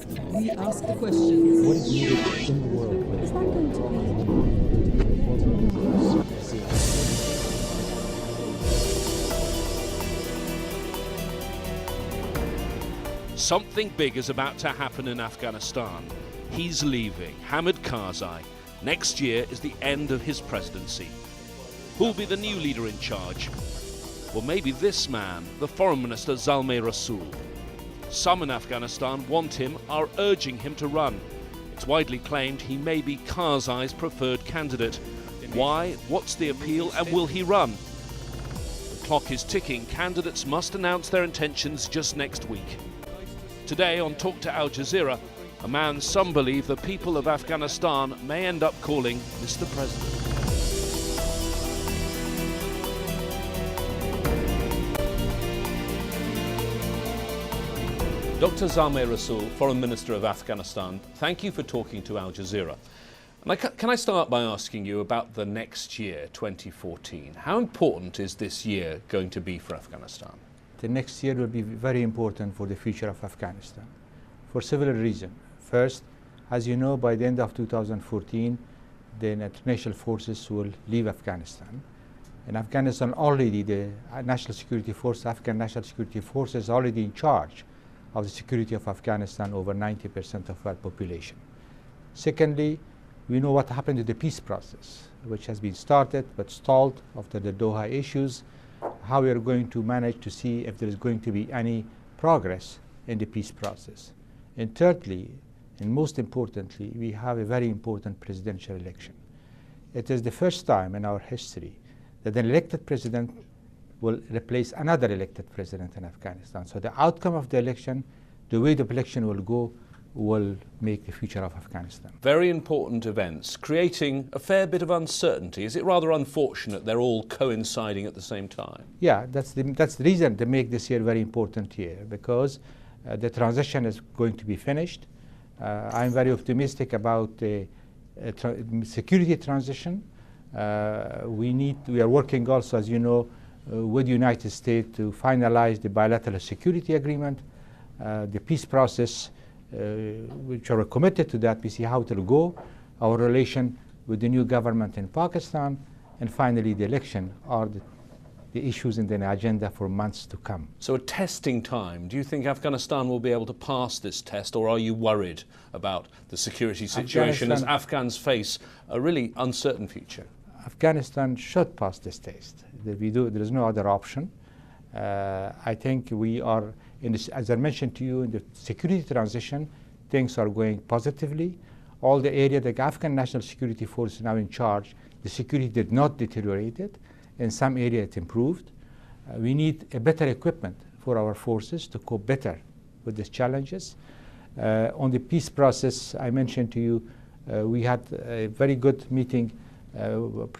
We ask the questions. What is needed in the world? Is that going to be? Something big is about to happen in Afghanistan. He's leaving, Hamid Karzai. Next year is the end of his presidency. Who'll be the new leader in charge? Well, maybe this man, the Foreign Minister Zalmai Rassoul. Some in Afghanistan want him, are urging him to run. It's widely claimed he may be Karzai's preferred candidate. Why? What's the appeal, and will he run? The clock is ticking. Candidates must announce their intentions just next week. Today on Talk to Al Jazeera, a man some believe the people of Afghanistan may end up calling Mr. President. Dr. Zalmai Rassoul, Foreign Minister of Afghanistan, thank you for talking to Al Jazeera. And can I start by asking you about the next year, 2014? How important is this year going to be for Afghanistan? The next year will be very important for the future of Afghanistan for several reasons. First, as you know, by the end of 2014, the international forces will leave Afghanistan. In Afghanistan already, the National Security Force, Afghan National Security Force is already in charge of the security of Afghanistan, over 90% of our population. Secondly, we know what happened to the peace process, which has been started but stalled after the Doha issues, how we are going to manage to see if there is going to be any progress in the peace process. And thirdly, and most importantly, we have a very important presidential election. It is the first time in our history that an elected president will replace another elected president in Afghanistan. So the outcome of the election, the way the election will go, will make the future of Afghanistan. Very important events, creating a fair bit of uncertainty. Is it rather unfortunate they're all coinciding at the same time? Yeah, that's the reason to make this year very important year, because the transition is going to be finished. I'm very optimistic about the security transition. We are working also, as you know, with the United States to finalize the bilateral security agreement, the peace process, which are committed to that. We see how it will go, our relation with the new government in Pakistan, and finally the election are the issues in the agenda for months to come. So a testing time. Do you think Afghanistan will be able to pass this test, or are you worried about the security situation as Afghans face a really uncertain future? Afghanistan should pass this test. There is no other option. I think we are, as I mentioned to you, in the security transition, things are going positively. All the area, the Afghan National Security Force is now in charge. The security did not deteriorate it. In some areas it improved. We need a better equipment for our forces to cope better with these challenges. On the peace process, I mentioned to you, we had a very good meeting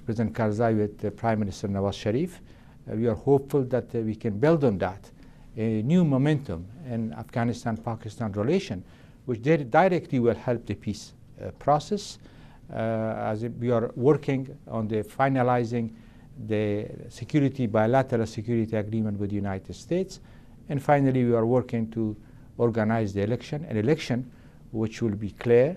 President Karzai with Prime Minister Nawaz Sharif. We are hopeful that we can build on that, a new momentum in Afghanistan-Pakistan relation, which directly will help the peace process. As we are working on the finalizing the bilateral security agreement with the United States. And finally, we are working to organize the election, an election which will be clear,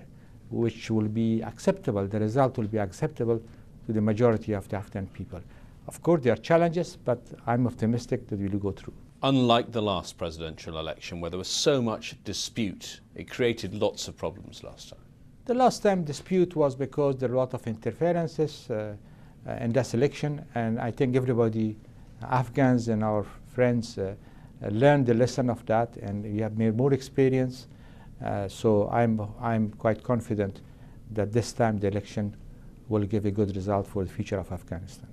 which will be acceptable, the result will be acceptable to the majority of the Afghan people. Of course, there are challenges, but I'm optimistic that we will go through. Unlike the last presidential election, where there was so much dispute, it created lots of problems last time. The last time dispute was because there were a lot of interferences in this election, and I think everybody, Afghans and our friends, learned the lesson of that, and we have made more experience. So I'm quite confident that this time the election will give a good result for the future of Afghanistan.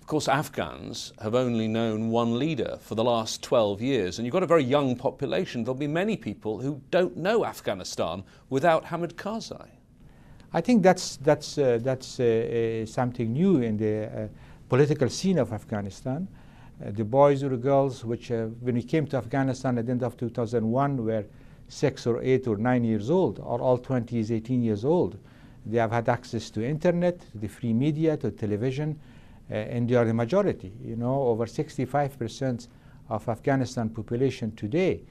Of course, Afghans have only known one leader for the last 12 years, and you've got a very young population. There'll be many people who don't know Afghanistan without Hamid Karzai. I think that's something new in the political scene of Afghanistan. The boys or girls, which when we came to Afghanistan at the end of 2001, were 6 or 8 or 9 years old, or all 20s, 18 years old. They have had access to internet, to the free media, to television, and they are the majority. You know, over 65% of Afghanistan population today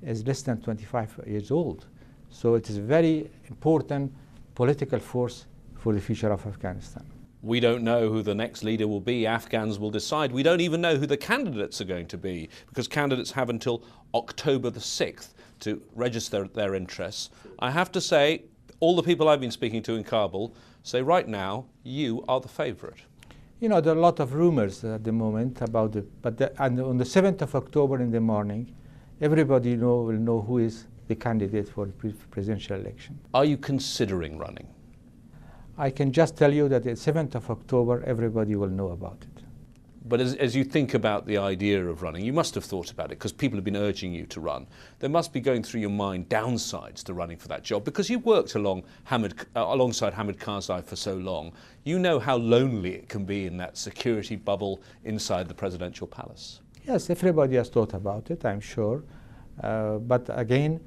is less than 25 years old. So it is a very important political force for the future of Afghanistan. We don't know who the next leader will be. Afghans will decide. We don't even know who the candidates are going to be, because candidates have until October the 6th to register their interests. I have to say, all the people I've been speaking to in Kabul say right now, you are the favourite. You know, there are a lot of rumors at the moment about it, and on the 7th of October in the morning, everybody will know who is the candidate for the presidential election. Are you considering running? I can just tell you that the 7th of October, everybody will know about it. But as you think about the idea of running, you must have thought about it, because people have been urging you to run. There must be going through your mind downsides to running for that job, because you've worked alongside Hamid Karzai for so long. You know how lonely it can be in that security bubble inside the presidential palace. Yes, everybody has thought about it, I'm sure. But again,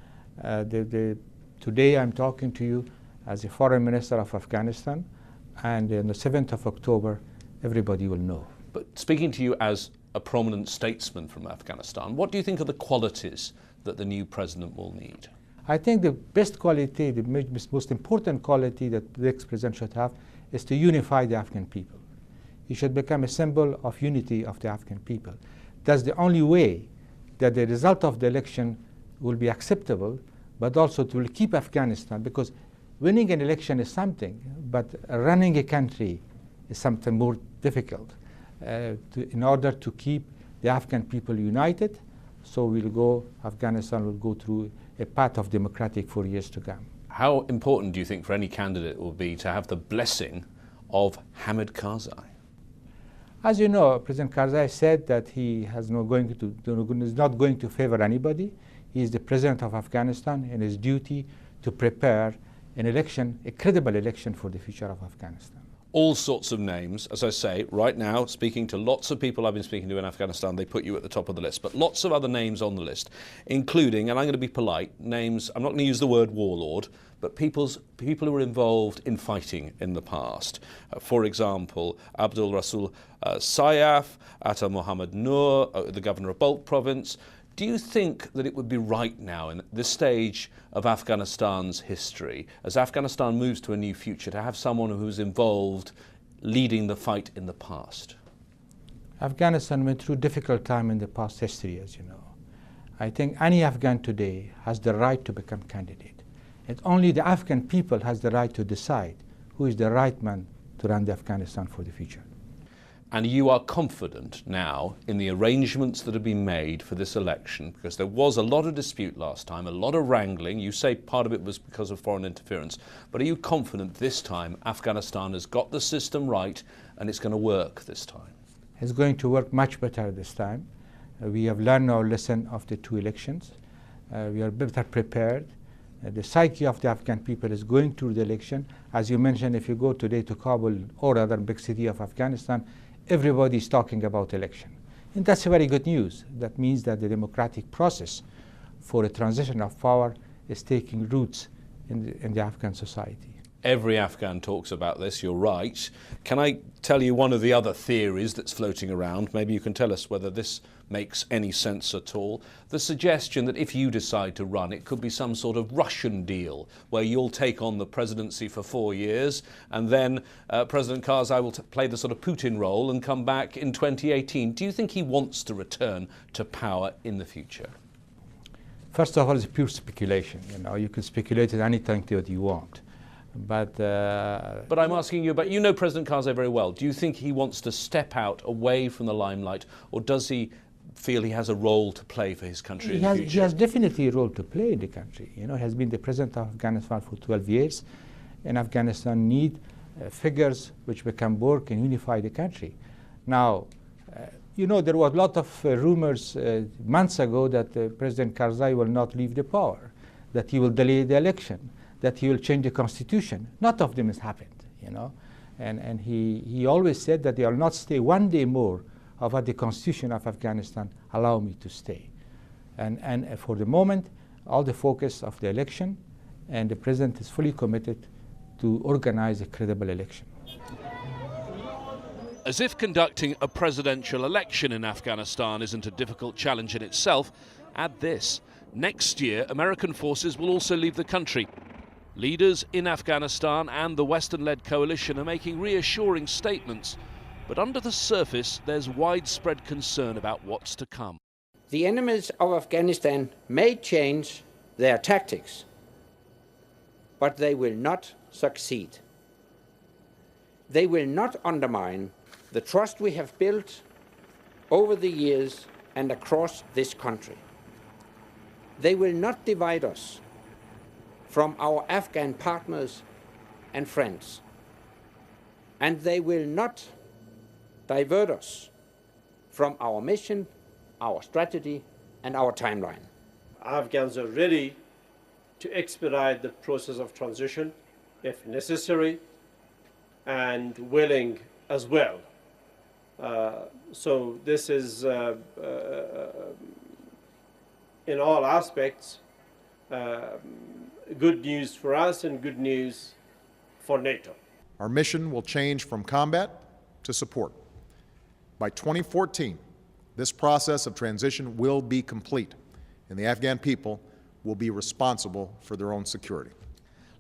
today I'm talking to you as a foreign minister of Afghanistan, and on the 7th of October, everybody will know. But speaking to you as a prominent statesman from Afghanistan, what do you think are the qualities that the new president will need? I think the best quality, the most important quality that the next president should have is to unify the Afghan people. He should become a symbol of unity of the Afghan people. That's the only way that the result of the election will be acceptable, but also it will keep Afghanistan, because winning an election is something, but running a country is something more difficult. In order to keep the Afghan people united, so Afghanistan will go through a path of democratic for years to come. How important do you think for any candidate will be to have the blessing of Hamid Karzai? As you know, President Karzai said that he is not going to favor anybody. He is the president of Afghanistan, and his duty to prepare an election, a credible election for the future of Afghanistan. All sorts of names, as I say, right now, speaking to lots of people I've been speaking to in Afghanistan, they put you at the top of the list, but lots of other names on the list, including, and I'm going to be polite, names, I'm not going to use the word warlord, but people who were involved in fighting in the past. For example, Rasul Sayaf, Atta Mohammed Noor, the governor of Balkh province. Do you think that it would be right now, in this stage of Afghanistan's history, as Afghanistan moves to a new future, to have someone who's involved leading the fight in the past? Afghanistan went through a difficult time in the past history, as you know. I think any Afghan today has the right to become candidate. And only the Afghan people has the right to decide who is the right man to run the Afghanistan for the future. And you are confident now in the arrangements that have been made for this election, because there was a lot of dispute last time, a lot of wrangling. You say part of it was because of foreign interference, but are you confident this time Afghanistan has got the system right and it's going to work this time? It's going to work much better this time. We have learned our lesson of the two elections. We are better prepared. The psyche of the Afghan people is going through the election. As you mentioned, if you go today to Kabul or other big city of Afghanistan, everybody is talking about election. And that's very good news. That means that the democratic process for a transition of power is taking roots in the Afghan society. Every Afghan talks about this, you're right. Can I tell you one of the other theories that's floating around? Maybe you can tell us whether this makes any sense at all. The suggestion that if you decide to run, it could be some sort of Russian deal where you'll take on the presidency for 4 years and then President Karzai will play the sort of Putin role and come back in 2018. Do you think he wants to return to power in the future? First of all, it's pure speculation. You can speculate at anything that you want. But I'm asking you about, you know President Karzai very well. Do you think he wants to step out away from the limelight, or does he feel he has a role to play for his country in the future? He has definitely a role to play in the country. He has been the president of Afghanistan for 12 years, and Afghanistan need figures which can work and unify the country. Now, there was a lot of rumors months ago that President Karzai will not leave the power, that he will delay the election, that he will change the constitution. None of them has happened, And he always said that they will not stay one day more of what the constitution of Afghanistan allow me to stay. And for the moment, all the focus of the election, and the president is fully committed to organize a credible election. As if conducting a presidential election in Afghanistan isn't a difficult challenge in itself, Add this, next year American forces will also leave the country. Leaders in Afghanistan and the Western-led coalition are making reassuring statements, but under the surface there's widespread concern about what's to come. The enemies of Afghanistan may change their tactics, but they will not succeed. They will not undermine the trust we have built over the years and across this country. They will not divide us from our Afghan partners and friends. And they will not divert us from our mission, our strategy, and our timeline. Afghans are ready to expedite the process of transition if necessary, and willing as well. So this is, in all aspects, good news for us and good news for NATO. Our mission will change from combat to support. By 2014, this process of transition will be complete, and the Afghan people will be responsible for their own security.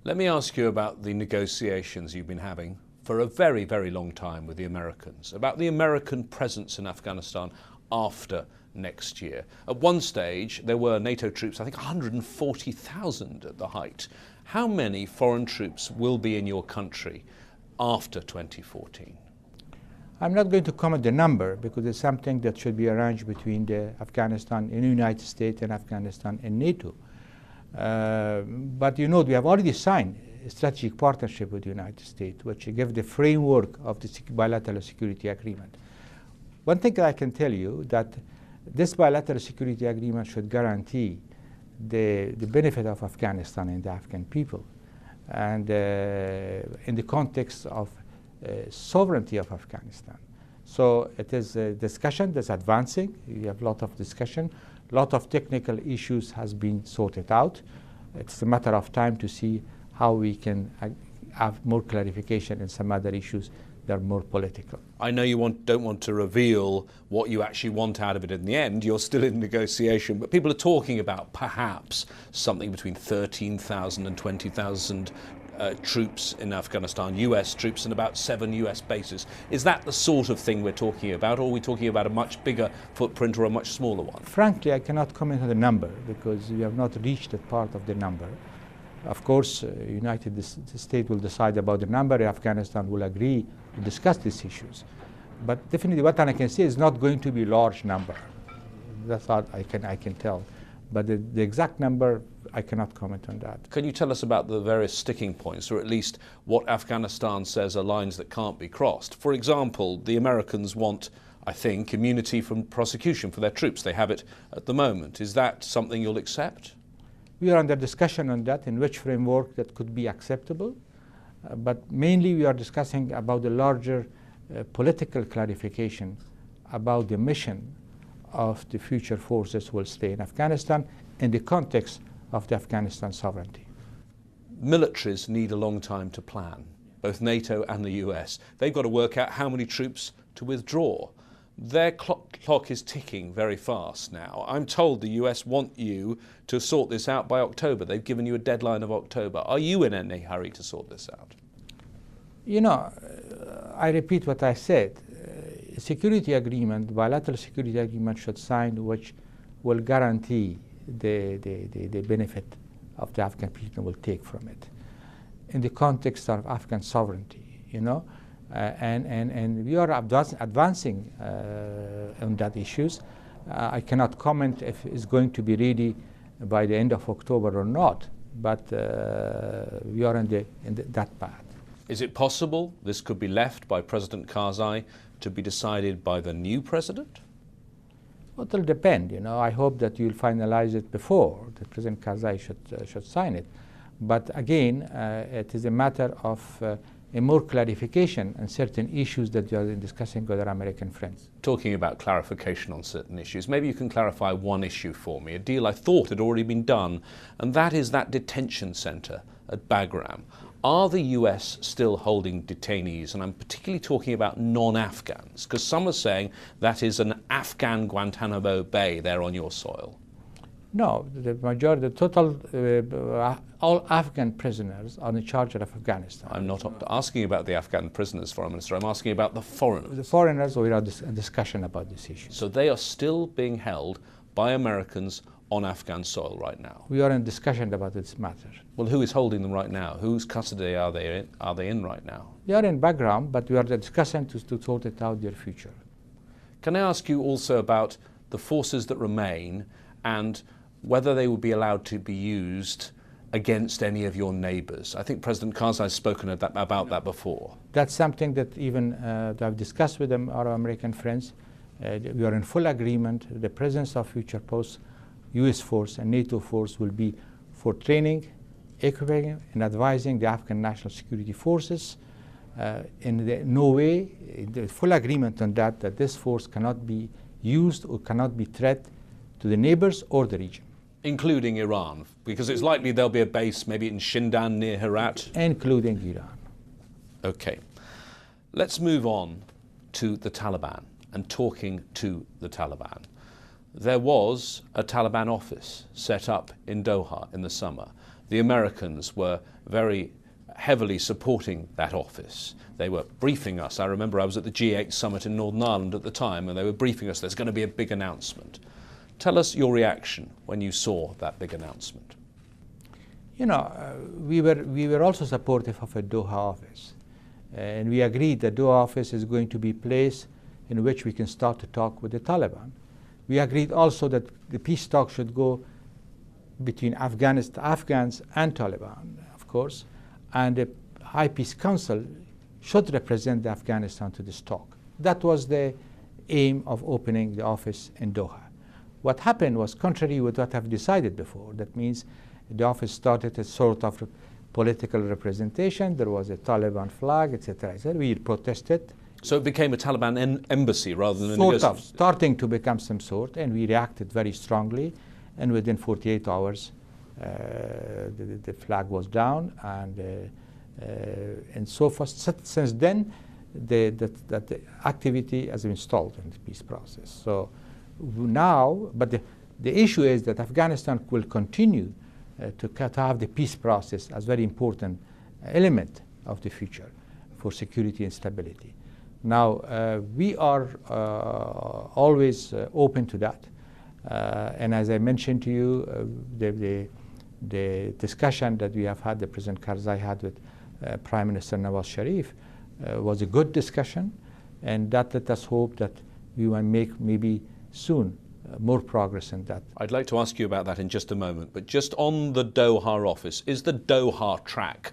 Let me ask you about the negotiations you've been having for a very, very long time with the Americans, about the American presence in Afghanistan after next year. At one stage, there were NATO troops, I think 140,000 at the height. How many foreign troops will be in your country after 2014? I'm not going to comment the number because it's something that should be arranged between Afghanistan and the United States and Afghanistan and NATO. But you know, we have already signed a strategic partnership with the United States, which gives the framework of the bilateral security agreement. One thing I can tell you that this bilateral security agreement should guarantee the benefit of Afghanistan and the Afghan people, and in the context of sovereignty of Afghanistan. So it is a discussion that's advancing. We have a lot of discussion. A lot of technical issues has been sorted out. It's a matter of time to see how we can have more clarification in some other issues that are more political. I know you don't want to reveal what you actually want out of it in the end. You're still in negotiation, but people are talking about perhaps something between 13,000 and 20,000 troops in Afghanistan, US troops, and about 7 US bases. Is that the sort of thing we're talking about, or are we talking about a much bigger footprint or a much smaller one? Frankly, I cannot comment on the number because we have not reached that part of the number. Of course, United States will decide about the number. Afghanistan will agree to discuss these issues. But definitely what I can say is not going to be a large number. That's all I can tell. But the exact number, I cannot comment on that. Can you tell us about the various sticking points, or at least what Afghanistan says are lines that can't be crossed? For example, the Americans want, I think, immunity from prosecution for their troops. They have it at the moment. Is that something you'll accept? We are under discussion on that, in which framework that could be acceptable. But mainly we are discussing about the larger political clarification about the mission of the future forces will stay in Afghanistan in the context of the Afghanistan sovereignty. Militaries need a long time to plan, both NATO and the US. They've got to work out how many troops to withdraw. Their clock is ticking very fast now. I'm told the US want you to sort this out by October. They've given you a deadline of October. Are you in any hurry to sort this out? You know, I repeat what I said. Security agreement, bilateral security agreement should sign which will guarantee the benefit of the Afghan people will take from it in the context of Afghan sovereignty, you know. And we are advancing on that issues. I cannot comment if it's going to be ready by the end of October or not, but we are in that path. Is it possible this could be left by President Karzai to be decided by the new president? Well, it will depend. You know, I hope that you'll finalize it before that President Karzai should sign it. But again, it is a matter of a more clarification on certain issues that you are discussing with our American friends. Talking about clarification on certain issues, maybe you can clarify one issue for me, a deal I thought had already been done, and that is that detention centre at Bagram. Are the US still holding detainees? And I'm particularly talking about non-Afghans, because some are saying that is an Afghan Guantanamo Bay there on your soil. No, the majority, the total, all Afghan prisoners are in charge of Afghanistan. I'm not asking about the Afghan prisoners, Foreign Minister. I'm asking about the foreigners. The foreigners, we are in discussion about this issue. So they are still being held by Americans on Afghan soil right now? We are in discussion about this matter. Well, who is holding them right now? Whose custody are they in right now? They are in background, but we are discussing to sort it out their future. Can I ask you also about the forces that remain and whether they will be allowed to be used against any of your neighbours? I think President Karzai has spoken about that before. That's something that even I've discussed with them, our American friends. We are in full agreement. The presence of future post-US force and NATO force will be for training, equipping, and advising the Afghan National Security Forces. In no way, the full agreement on that this force cannot be used or cannot be threat to the neighbours or the region. Including Iran, because it's likely there'll be a base maybe in Shindan near Herat? Including Iran. Okay. Let's move on to the Taliban and talking to the Taliban. There was a Taliban office set up in Doha in the summer. The Americans were very heavily supporting that office. They were briefing us. I remember I was at the G8 summit in Northern Ireland at the time, and they were briefing us there's going to be a big announcement. Tell us your reaction when you saw that big announcement. You know, we were also supportive of a Doha office. And we agreed that Doha office is going to be a place in which we can start to talk with the Taliban. We agreed also that the peace talk should go between Afghans and Taliban, of course, and the High Peace Council should represent Afghanistan to this talk. That was the aim of opening the office in Doha. What happened was contrary with what I've decided before. That means the office started a sort of political representation. There was a Taliban flag, etc. We protested. So it became a Taliban embassy rather than sort of, starting to become some sort, and we reacted very strongly. And within 48 hours, the flag was down, and so far since then, the activity has been stalled in the peace process. So now, but the issue is that Afghanistan will continue to have the peace process as very important element of the future for security and stability. Now, we are always open to that. And as I mentioned to you, the discussion that we have had, the President Karzai had with Prime Minister Nawaz Sharif was a good discussion, and that let us hope that we will make maybe soon more progress in that. I'd like to ask you about that in just a moment, but just on the Doha office, is the Doha track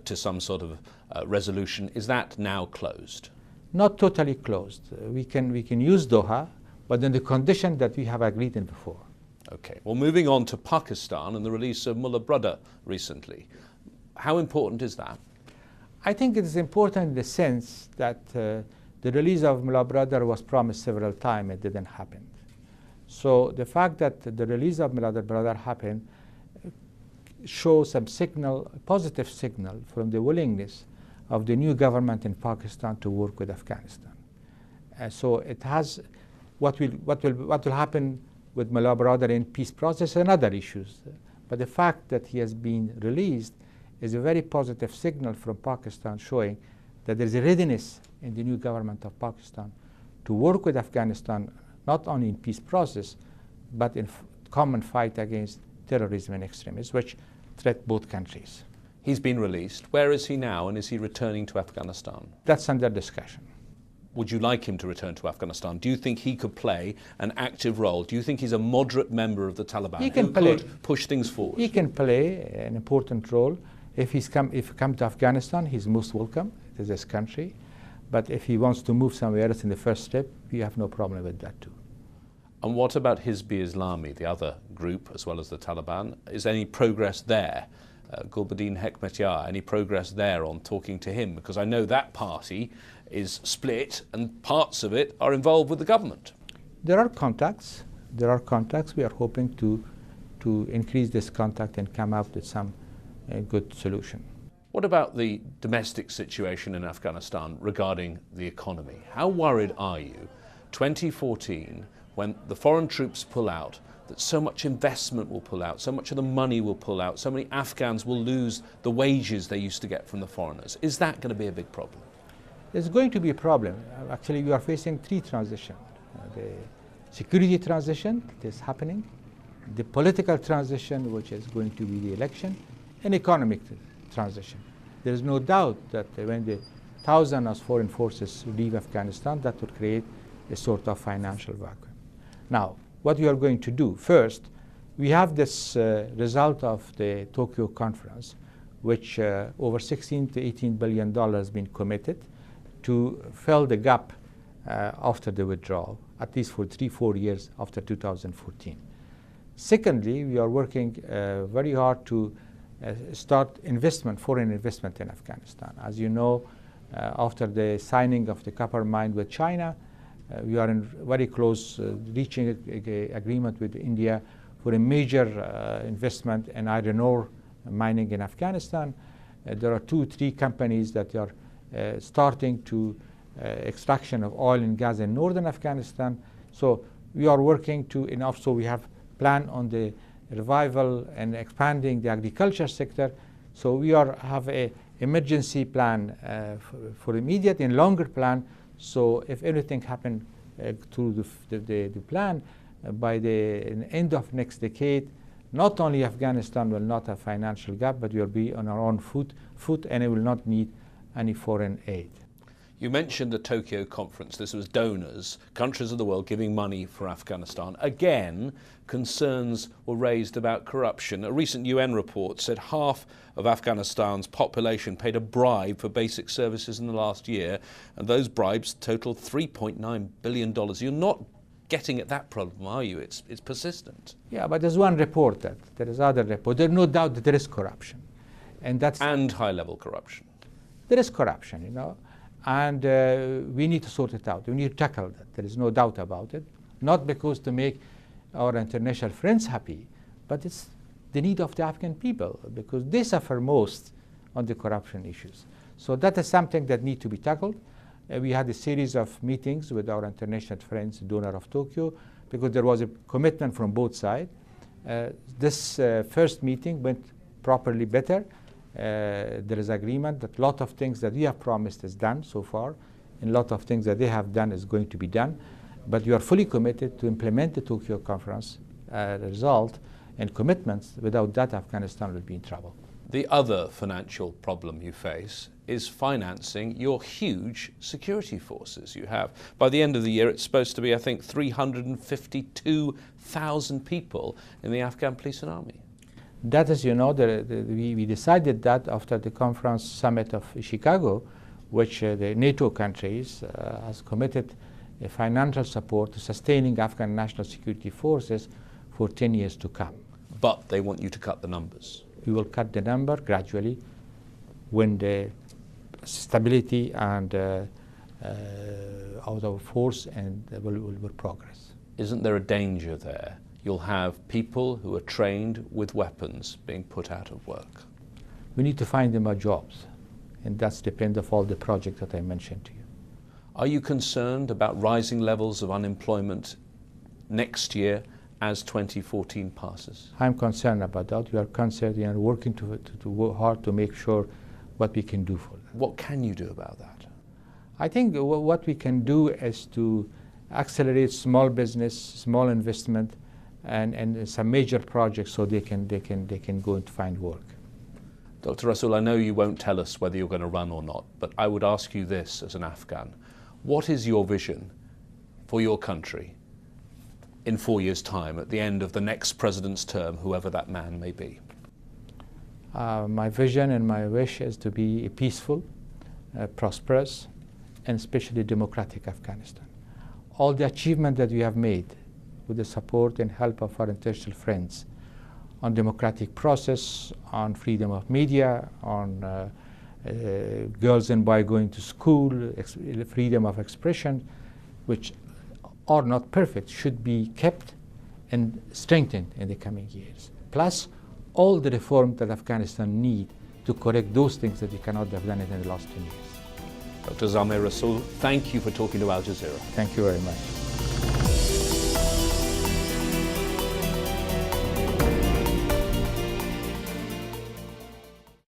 to some sort of resolution, is that now closed? Not totally closed. We can use Doha, but in the condition that we have agreed in before. Okay. Well, moving on to Pakistan and the release of Mullah Brother recently. How important is that? I think it is important in the sense that the release of Mullah Brother was promised several times. It didn't happen. So the fact that the release of Mullah Brother happened shows some signal, positive signal from the willingness of the new government in Pakistan to work with Afghanistan. So it has what will happen with Mullah Brother in peace process and other issues. But the fact that he has been released is a very positive signal from Pakistan, showing that there is a readiness in the new government of Pakistan to work with Afghanistan, not only in peace process, but in common fight against terrorism and extremism, which threat both countries. He's been released. Where is he now, and is he returning to Afghanistan? That's under discussion. Would you like him to return to Afghanistan? Do you think he could play an active role? Do you think he's a moderate member of the Taliban who could push things forward? He can play an important role. If he come to Afghanistan, he's most welcome. It is his country. But if he wants to move somewhere else in the first step, we have no problem with that too. And what about Hizb-i-Islami, the other group, as well as the Taliban? Is any progress there? Gulbuddin Hekmatyar, any progress there on talking to him? Because I know that party is split and parts of it are involved with the government. There are contacts. There are contacts. We are hoping to increase this contact and come up with some good solution. What about the domestic situation in Afghanistan regarding the economy? How worried are you? 2014, when the foreign troops pull out, that so much investment will pull out, so much of the money will pull out, so many Afghans will lose the wages they used to get from the foreigners. Is that going to be a big problem? There's going to be a problem. Actually, we are facing three transitions. The security transition that is happening, the political transition, which is going to be the election, and economic transition. There is no doubt that when the thousands of foreign forces leave Afghanistan, that would create a sort of financial vacuum. Now, what we are going to do, first, we have this result of the Tokyo conference, which over $16 to $18 billion has been committed to fill the gap after the withdrawal, at least for 3-4 years after 2014. Secondly, we are working very hard to start foreign investment in Afghanistan. As you know, after the signing of the copper mine with China, we are in very close reaching an agreement with India for a major investment in iron ore mining in Afghanistan. There are 2-3 companies that are starting to extraction of oil and gas in northern Afghanistan. So we are working to, and also we have plan on the revival and expanding the agriculture sector. So we have a emergency plan for immediate and longer plan. So if anything happen through the plan, by the end of next decade, not only Afghanistan will not have financial gap, but we will be on our own foot and it will not need any foreign aid. You mentioned the Tokyo conference. This was donors, countries of the world giving money for Afghanistan. Again, concerns were raised about corruption. A recent UN report said half of Afghanistan's population paid a bribe for basic services in the last year, and those bribes totaled $3.9 billion. You're not getting at that problem, are you? It's persistent. Yeah, but there's one report that there is other report. There's no doubt that there is corruption, and high-level corruption. There is corruption, you know. And we need to sort it out. We need to tackle that. There is no doubt about it. Not because to make our international friends happy, but it's the need of the Afghan people, because they suffer most on the corruption issues. So that is something that needs to be tackled. We had a series of meetings with our international friends, donor of Tokyo, because there was a commitment from both sides. This first meeting went properly better. There is agreement that a lot of things that we have promised is done so far, and a lot of things that they have done is going to be done. But we are fully committed to implement the Tokyo conference result and commitments. Without that, Afghanistan will be in trouble. The other financial problem you face is financing your huge security forces you have. By the end of the year, it's supposed to be, I think, 352,000 people in the Afghan police and army. That is, you know, we decided that after the conference summit of Chicago, which the NATO countries has committed financial support to sustaining Afghan national security forces for 10 years to come. But they want you to cut the numbers. We will cut the number gradually when the stability and out of force and will progress. Isn't there a danger there? You'll have people who are trained with weapons being put out of work. We need to find them jobs, and that's depends of all the projects that I mentioned to you. Are you concerned about rising levels of unemployment next year as 2014 passes? I'm concerned about that. We are concerned and working to work hard to make sure what we can do for that. What can you do about that? I think what we can do is to accelerate small business, small investment, and some major projects so they can go and find work. Dr. Rassoul, I know you won't tell us whether you're going to run or not, but I would ask you this as an Afghan. What is your vision for your country in 4 years' time, at the end of the next president's term, whoever that man may be? My vision and my wish is to be a peaceful, prosperous, and especially democratic Afghanistan. All the achievement that we have made with the support and help of our international friends on democratic process, on freedom of media, on girls and boys going to school, freedom of expression, which are not perfect, should be kept and strengthened in the coming years. Plus, all the reform that Afghanistan needs to correct those things that we cannot have done in the last 10 years. Dr. Zalmai Rassoul, thank you for talking to Al Jazeera. Thank you very much.